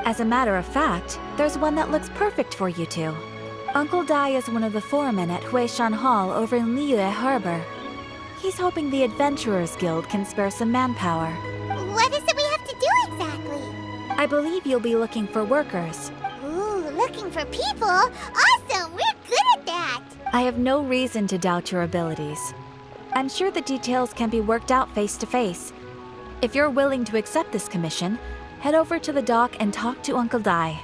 As a matter of fact, there's one that looks perfect for you two. Uncle Dai is one of the foremen at Huishan Hall over in Liyue Harbor. He's hoping the Adventurers Guild can spare some manpower. What is it we have to do exactly? I believe you'll be looking for workers. Ooh, looking for people? Awesome! We're good at that! I have no reason to doubt your abilities. I'm sure the details can be worked out face to face. If you're willing to accept this commission, head over to the dock and talk to Uncle Dai.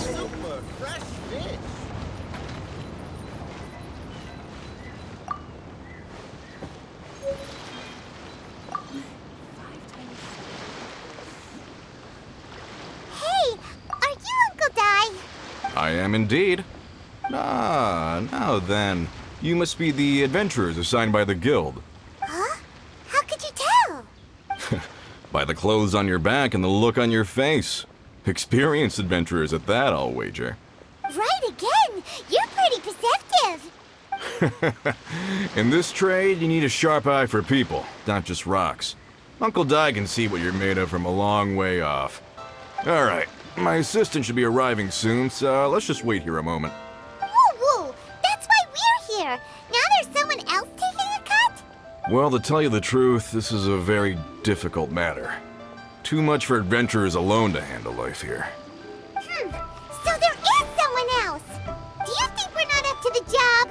Super fresh fish. Hey, are you Uncle Dai? I am indeed. Ah, now then. You must be the adventurers assigned by the guild. Huh? How could you tell? By the clothes on your back and the look on your face. Experienced adventurers at that, I'll wager. Right again! You're pretty perceptive! In this trade, you need a sharp eye for people, not just rocks. Uncle Dai can see what you're made of from a long way off. Alright, my assistant should be arriving soon, so let's just wait here a moment. Woo-woo! That's why we're here! Now there's someone else taking a cut? Well, to tell you the truth, this is a very difficult matter. Too much for adventurers alone to handle life here. So there is someone else! Do you think we're not up to the job?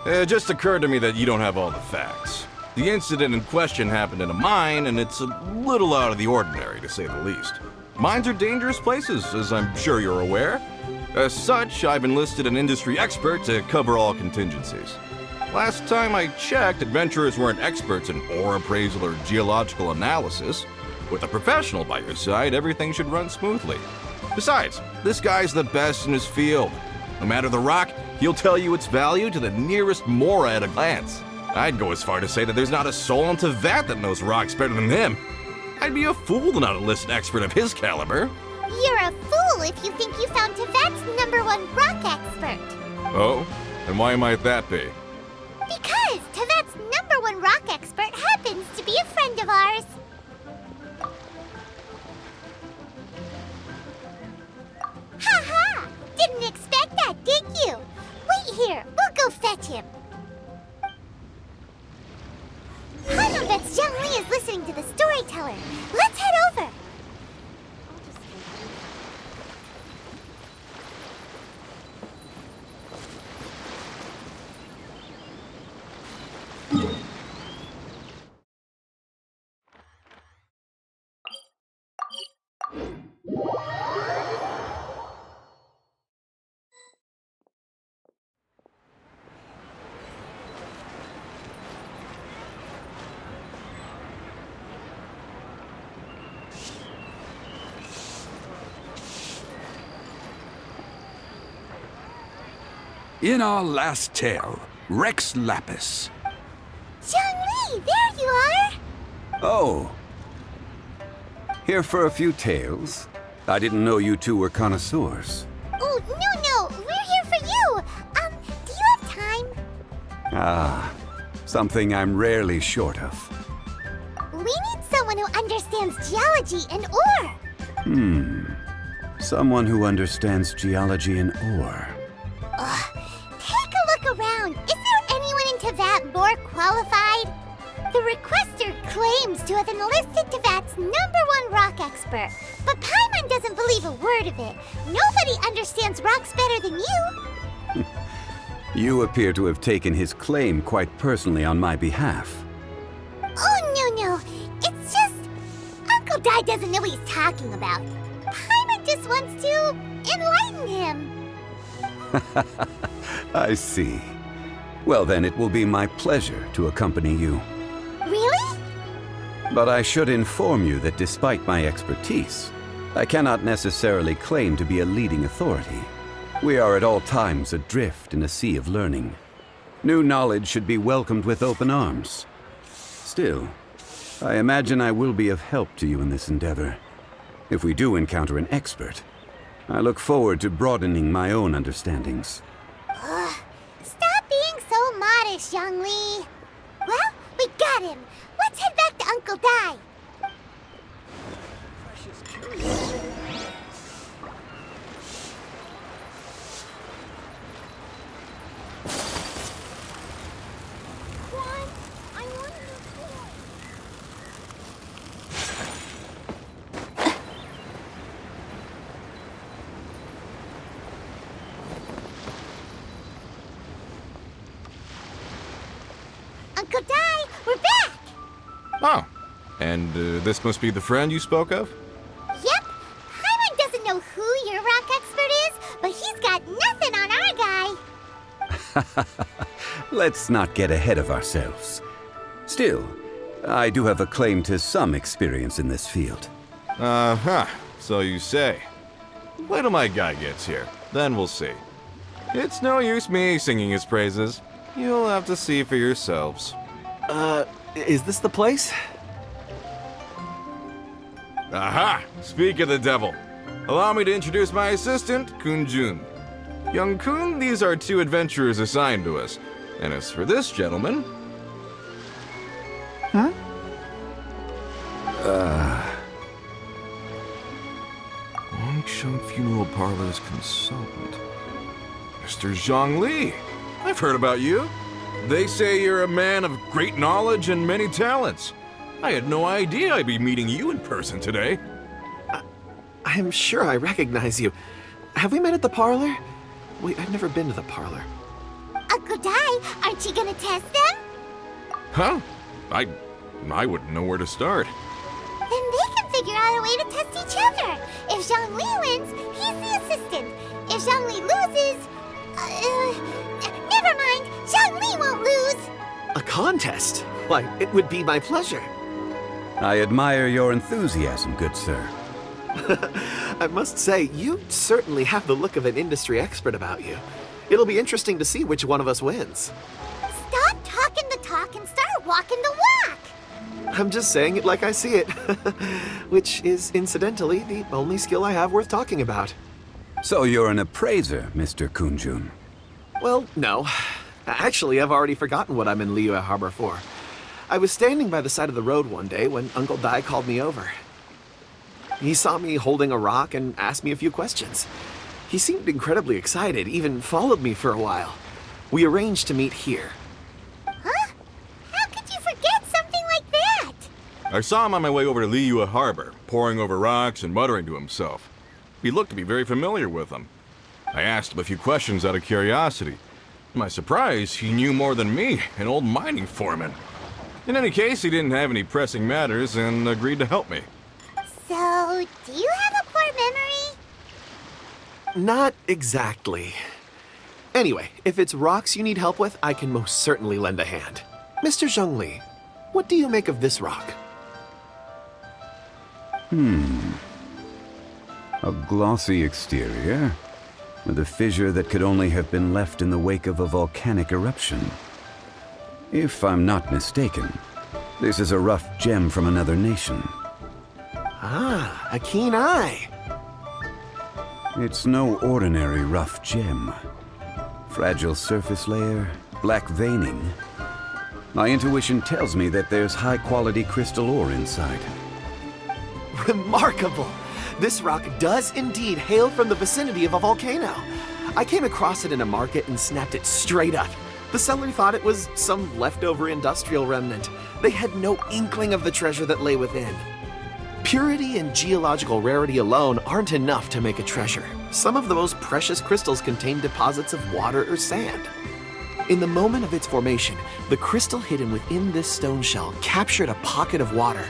It just occurred to me that you don't have all the facts. The incident in question happened in a mine, and it's a little out of the ordinary, to say the least. Mines are dangerous places, as I'm sure you're aware. As such, I've enlisted an industry expert to cover all contingencies. Last time I checked, adventurers weren't experts in ore appraisal or geological analysis. With a professional by your side, everything should run smoothly. Besides, this guy's the best in his field. No matter the rock, he'll tell you its value to the nearest mora at a glance. I'd go as far to say that there's not a soul in Teyvat that knows rocks better than him. I'd be a fool to not enlist an expert of his caliber. You're a fool if you think you found Teyvat's #1 rock expert. Oh? And why might that be? Because Teyvat's #1 rock expert happens to be a friend of ours. Ha-ha! Didn't expect that, did you? Wait here, we'll go fetch him. I bet Zhongli is listening to the storyteller. Let's head over. In our last tale, Rex Lapis. Zhongli, there you are! Oh. Here for a few tales? I didn't know you two were connoisseurs. Oh, no, we're here for you! Do you have time? Ah, something I'm rarely short of. We need someone who understands geology and ore! Someone who understands geology and ore. Take a look around. Is there anyone in Teyvat more qualified? The requester claims to have enlisted Teyvat's #1 rock expert, but Paimon doesn't believe a word of it. Nobody understands rocks better than you. You appear to have taken his claim quite personally on my behalf. Oh, no. It's just... Uncle Dai doesn't know what he's talking about. Paimon just wants to enlighten him. I see. Well, then it will be my pleasure to accompany you. Really? But I should inform you that despite my expertise, I cannot necessarily claim to be a leading authority. We are at all times adrift in a sea of learning. New knowledge should be welcomed with open arms. Still, I imagine I will be of help to you in this endeavor. If we do encounter an expert, I look forward to broadening my own understandings. Stop being so modest, Zhongli. Well, we got him. Let's head back to Uncle Dai. Uncle Dai, we're back! Oh, and this must be the friend you spoke of? Yep. Hiram doesn't know who your rock expert is, but he's got nothing on our guy. Let's not get ahead of ourselves. Still, I do have a claim to some experience in this field. Uh-huh, so you say. Wait till my guy gets here, then we'll see. It's no use me singing his praises. You'll have to see for yourselves. Is this the place? Aha! Speak of the devil. Allow me to introduce my assistant, Kun Jun. Young Kun, these are two adventurers assigned to us. And as for this gentleman... Longsheng Funeral Parlor's consultant. Mr. Zhongli. I've heard about you. They say you're a man of great knowledge and many talents. I had no idea I'd be meeting you in person today. I'm sure I recognize you. Have we met at the parlor? Wait, I've never been to the parlor. Uncle Dai, aren't you gonna test them? Huh? I wouldn't know where to start. Then they can figure out a way to test each other. If Zhongli wins, he's the assistant. If Zhongli loses... never mind, Zhongli won't lose. A contest? Why, it would be my pleasure. I admire your enthusiasm, good sir. I must say, you certainly have the look of an industry expert about you. It'll be interesting to see which one of us wins. Stop talking the talk and start walking the walk. I'm just saying it like I see it. Which is, incidentally, the only skill I have worth talking about. So you're an appraiser, Mr. Kunjun. Well, no. Actually, I've already forgotten what I'm in Liyue Harbor for. I was standing by the side of the road one day when Uncle Dai called me over. He saw me holding a rock and asked me a few questions. He seemed incredibly excited, even followed me for a while. We arranged to meet here. Huh? How could you forget something like that? I saw him on my way over to Liyue Harbor, poring over rocks and muttering to himself. He looked to be very familiar with them. I asked him a few questions out of curiosity. To my surprise, he knew more than me, an old mining foreman. In any case, he didn't have any pressing matters and agreed to help me. So, do you have a poor memory? Not exactly. Anyway, if it's rocks you need help with, I can most certainly lend a hand. Mr. Zhongli, what do you make of this rock? A glossy exterior, with a fissure that could only have been left in the wake of a volcanic eruption. If I'm not mistaken, this is a rough gem from another nation. Ah, a keen eye. It's no ordinary rough gem. Fragile surface layer, black veining. My intuition tells me that there's high-quality crystal ore inside. Remarkable! This rock does indeed hail from the vicinity of a volcano. I came across it in a market and snapped it straight up. The seller thought it was some leftover industrial remnant. They had no inkling of the treasure that lay within. Purity and geological rarity alone aren't enough to make a treasure. Some of the most precious crystals contain deposits of water or sand. In the moment of its formation, the crystal hidden within this stone shell captured a pocket of water.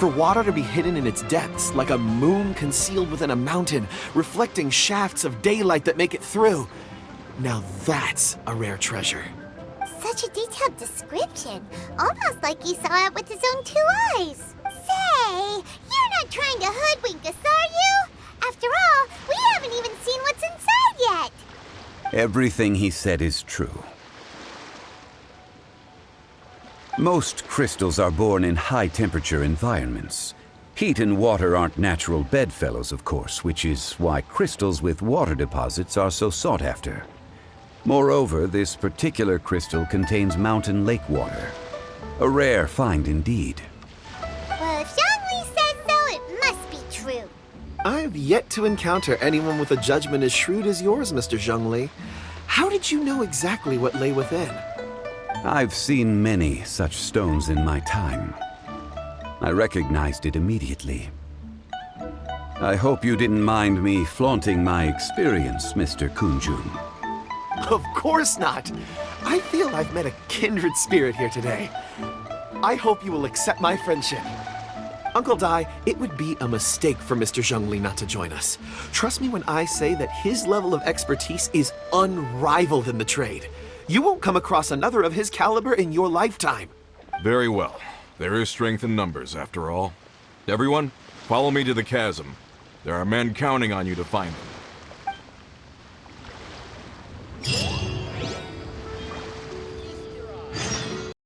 For water to be hidden in its depths, like a moon concealed within a mountain, reflecting shafts of daylight that make it through. Now that's a rare treasure. Such a detailed description. Almost like he saw it with his own 2 eyes. Say, you're not trying to hoodwink us, are you? After all, we haven't even seen what's inside yet. Everything he said is true. Most crystals are born in high-temperature environments. Heat and water aren't natural bedfellows, of course, which is why crystals with water deposits are so sought after. Moreover, this particular crystal contains mountain lake water. A rare find indeed. Well, if Zhongli says so, it must be true. I've yet to encounter anyone with a judgment as shrewd as yours, Mr. Zhongli. How did you know exactly what lay within? I've seen many such stones in my time. I recognized it immediately. I hope you didn't mind me flaunting my experience, Mr. Kunjun. Of course not. I feel I've met a kindred spirit here today. I hope you will accept my friendship. Uncle Dai, it would be a mistake for Mr. Zhongli not to join us. Trust me when I say that his level of expertise is unrivaled in the trade. You won't come across another of his caliber in your lifetime. Very well. There is strength in numbers, after all. Everyone, follow me to the chasm. There are men counting on you to find them.